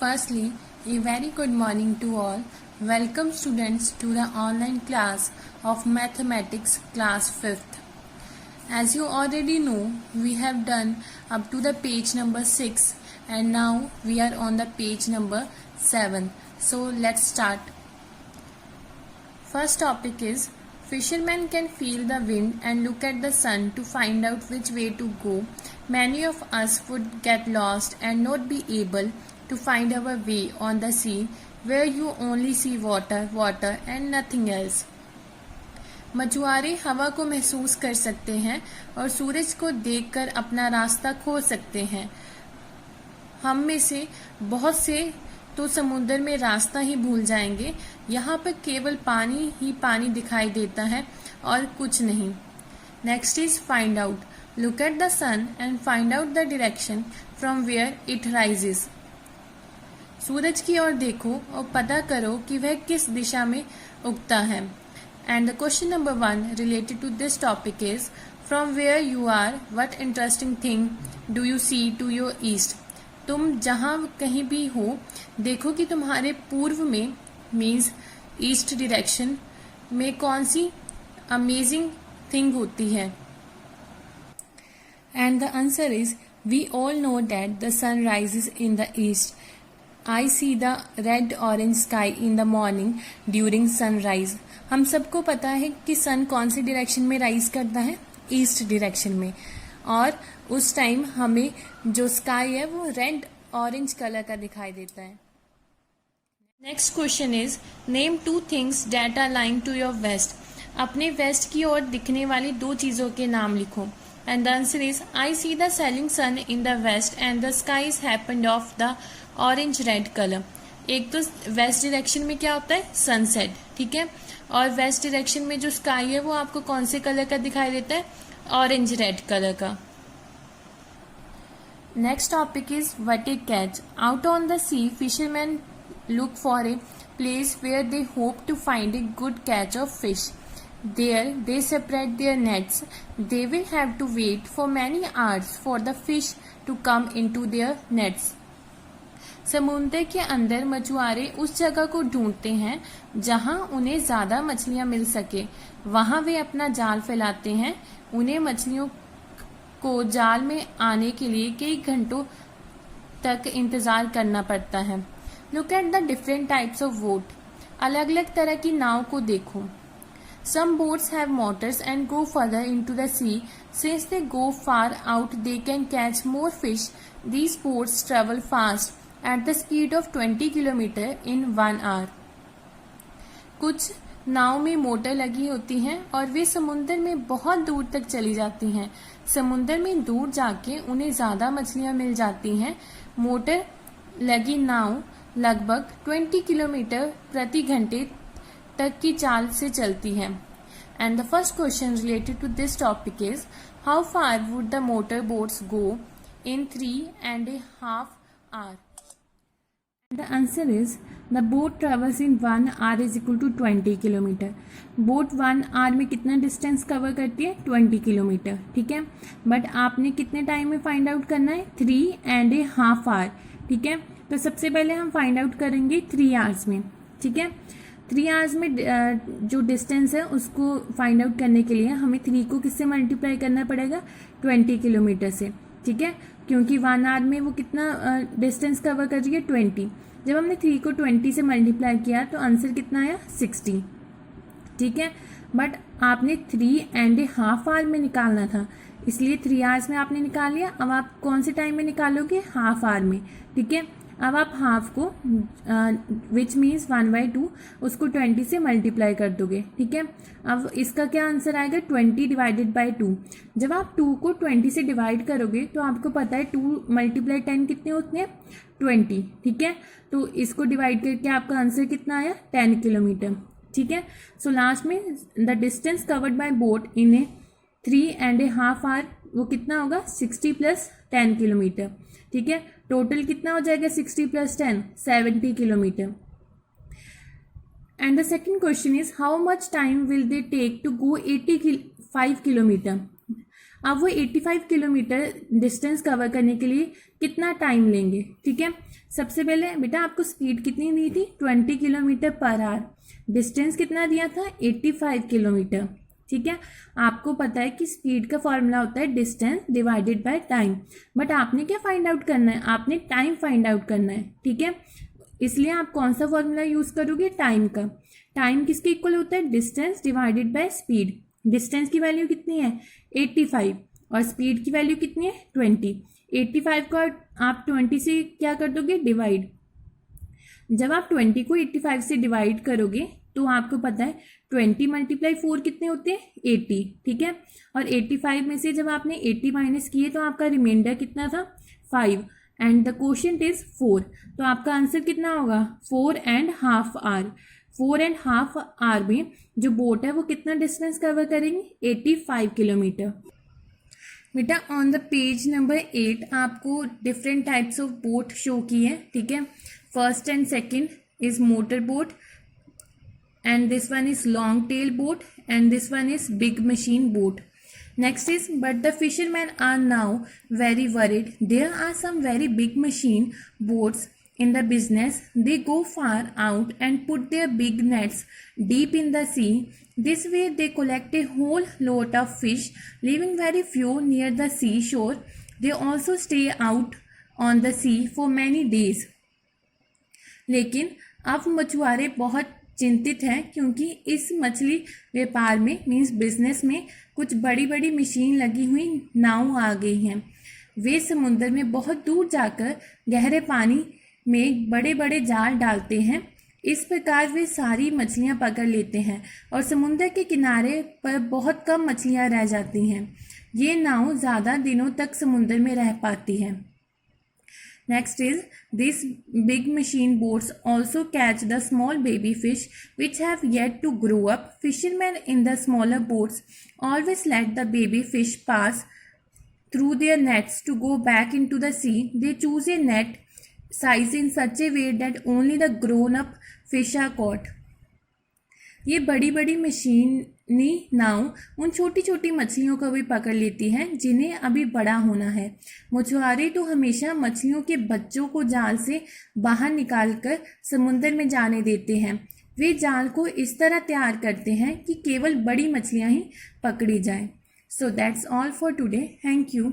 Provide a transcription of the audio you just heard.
Firstly, a very good morning to all. Welcome students to the online class of Mathematics class 5th. As you already know, we have done up to the page number 6 and now we are on the page number 7. So let's start. First topic is fishermen can feel the wind and look at the sun to find out which way to go. Many of us would get lost and not be able to find our way on the sea where you only see water and nothing else. मछुआरे हवा को महसूस कर सकते हैं और सूरज को देखकर अपना रास्ता खो सकते हैं। हम में से बहुत से तो समुद्र में रास्ता ही भूल जाएंगे। यहाँ पर केवल पानी ही पानी दिखाई देता है और कुछ नहीं। Next is find out. Look at the sun and find out the direction from where it rises. सूरज की ओर देखो और पता करो कि वह किस दिशा में उगता है। And the question number 1 related to this topic is from where you are what interesting thing do you see to your east. तुम जहाँ कहीं भी हो देखो कि तुम्हारे पूर्व में मीन्स ईस्ट डायरेक्शन में कौन सी अमेजिंग थिंग होती है। And the answer is we all know that the sun rises in the east. I see the red orange sky in the morning during sunrise. हम सबको पता है कि सन कौन सी डायरेक्शन में राइज करता है, ईस्ट डायरेक्शन में, और उस टाइम हमें जो स्काई है वो रेड ऑरेंज कलर का दिखाई देता है। Next question is name 2 things that are lying to your west. अपने वेस्ट की ओर दिखने वाली 2 चीज़ों के नाम लिखो। And the answer is I see the setting sun in the west and the sky is happened of the orange red colour. एक तो वेस्ट डायरेक्शन में क्या होता है, सनसेट, ठीक है, और वेस्ट डायरेक्शन में जो स्काई है वो आपको कौन से कलर का दिखाई देता है, ऑरेंज रेड कलर का। Next topic is what a catch. Out on the sea fisherman look for a place where they hope to find a good catch of fish. There they spread their nets. They will have to wait for many hours for the fish to come into their nets. समुद्र के अंदर मछुआरे उस जगह को ढूंढते हैं जहां उन्हें ज्यादा मछलियां मिल सके। वहां वे अपना जाल फैलाते हैं। उन्हें मछलियों को जाल में आने के लिए कई घंटों तक इंतजार करना पड़ता है। Look at the different types of boat. अलग अलग तरह की नाव को देखो। Some boats have motors and go further into the sea. Since they go far out, they can catch more fish. These boats travel fast at the speed of 20 km in 1 hour. कुछ नाव में motor लगी होती हैं और वे समुद्र में बहुत दूर तक चली जाती हैं। समुद्र में दूर जाके उन्हें ज़्यादा मछलियाँ मिल जाती हैं। मोटर लगी नाव लगभग 20 किलोमीटर प्रति घंटे तक की चाल से चलती है। And the first question related to this topic is how far would the motor boats go in 3.5 hours? The answer is the boat travels in 1 hour is equal to 20 kilometre. Boat 1 hour में कितना distance cover करती है, 20 kilometre, ठीक है। But आपने कितने time में find out करना है, 3.5 hour, ठीक है। तो सबसे पहले हम फाइंड आउट करेंगे 3 hours में, ठीक है। 3 hours में जो डिस्टेंस है उसको फाइंड आउट करने के लिए हमें 3 को किससे मल्टीप्लाई करना पड़ेगा, 20 किलोमीटर से, ठीक है, क्योंकि 1 hour में वो कितना डिस्टेंस कवर कर रही है, 20। जब हमने 3 को 20 से मल्टीप्लाई किया तो आंसर कितना आया, 60, ठीक है। बट आपने 3.5 hour में निकालना था, इसलिए 3 hours में आपने निकाल लिया। अब आप कौन से टाइम में निकालोगे, हाफ आवर में, ठीक है। अब आप हाफ को विच मीन्स 1/2 उसको 20 से मल्टीप्लाई कर दोगे, ठीक है। अब इसका क्या आंसर आएगा, 20 डिवाइडेड बाई 2। जब आप 2 को 20 से डिवाइड करोगे तो आपको पता है 2 × 10 कितने होते हैं, 20, ठीक है। तो इसको डिवाइड करके आपका आंसर कितना आया, 10 किलोमीटर, ठीक है। सो लास्ट में the distance covered by boat in A 3.5 hour वो कितना होगा, 60 + 10 किलोमीटर, ठीक है। टोटल कितना हो जाएगा, 60 + 10, 70 kilometre. And the second question is how much time will they take to go 85 kilometre. अब वो 85 किलोमीटर डिस्टेंस कवर करने के लिए कितना टाइम लेंगे, ठीक है। सबसे पहले बेटा आपको स्पीड कितनी दी थी, 20 किलोमीटर पर आवर, डिस्टेंस कितना दिया था, 85 किलोमीटर, ठीक है। आपको पता है कि स्पीड का फॉर्मूला होता है distance divided by time, but आपने क्या फाइंड आउट करना है, आपने टाइम फाइंड आउट करना है, ठीक है। इसलिए आप कौन सा फॉर्मूला यूज करोगे, टाइम का। टाइम किसके इक्वल होता है, distance divided by speed. Distance की वैल्यू कितनी है, 85, और स्पीड की वैल्यू कितनी है, 20। 85 को आप 20 से क्या कर दोगे, डिवाइड। जब आप 20 को 85 से डिवाइड करोगे तो आपको पता है 20 मल्टीप्लाई 4 कितने होते हैं, 80, ठीक है। और 85 में से जब आपने 80 माइनस किए तो आपका रिमाइंडर कितना था, 5, एंड द क्वोशिएंट इज 4। तो आपका आंसर कितना होगा, 4.5 आवर। 4.5 आवर में जो बोट है वो कितना डिस्टेंस कवर करेंगे, 85 किलोमीटर। बेटा ऑन द पेज नंबर 8 आपको different types of boat show की है, ठीक है। First and second is motor boat, and this one is long tail boat, and this one is big machine boat. Next is, but the fishermen are now very worried. There are some very big machine boats in the business. They go far out and put their big nets deep in the sea. This way they collect a whole lot of fish, leaving very few near the seashore. They also stay out on the sea for many days. लेकिन अब मछुआरे बहुत चिंतित हैं क्योंकि इस मछली व्यापार में मीन्स बिजनेस में कुछ बड़ी बड़ी मशीन लगी हुई नाव आ गई हैं। वे समुद्र में बहुत दूर जाकर गहरे पानी में बड़े बड़े जाल डालते हैं। इस प्रकार वे सारी मछलियां पकड़ लेते हैं और समुद्र के किनारे पर बहुत कम मछलियां रह जाती हैं। ये नाव ज़्यादा दिनों तक समुद्र में रह पाती है। Next is, these big machine boats also catch the small baby fish which have yet to grow up. Fishermen in the smaller boats always let the baby fish pass through their nets to go back into the sea. They choose a net size in such a way that only the grown-up fish are caught. ये बड़ी बड़ी मशीनी नाव उन छोटी छोटी मछलियों को भी पकड़ लेती हैं जिन्हें अभी बड़ा होना है। मछुआरे तो हमेशा मछलियों के बच्चों को जाल से बाहर निकालकर समुद्र में जाने देते हैं। वे जाल को इस तरह तैयार करते हैं कि केवल बड़ी मछलियां ही पकड़ी जाएं। So that's all for today. Thank you.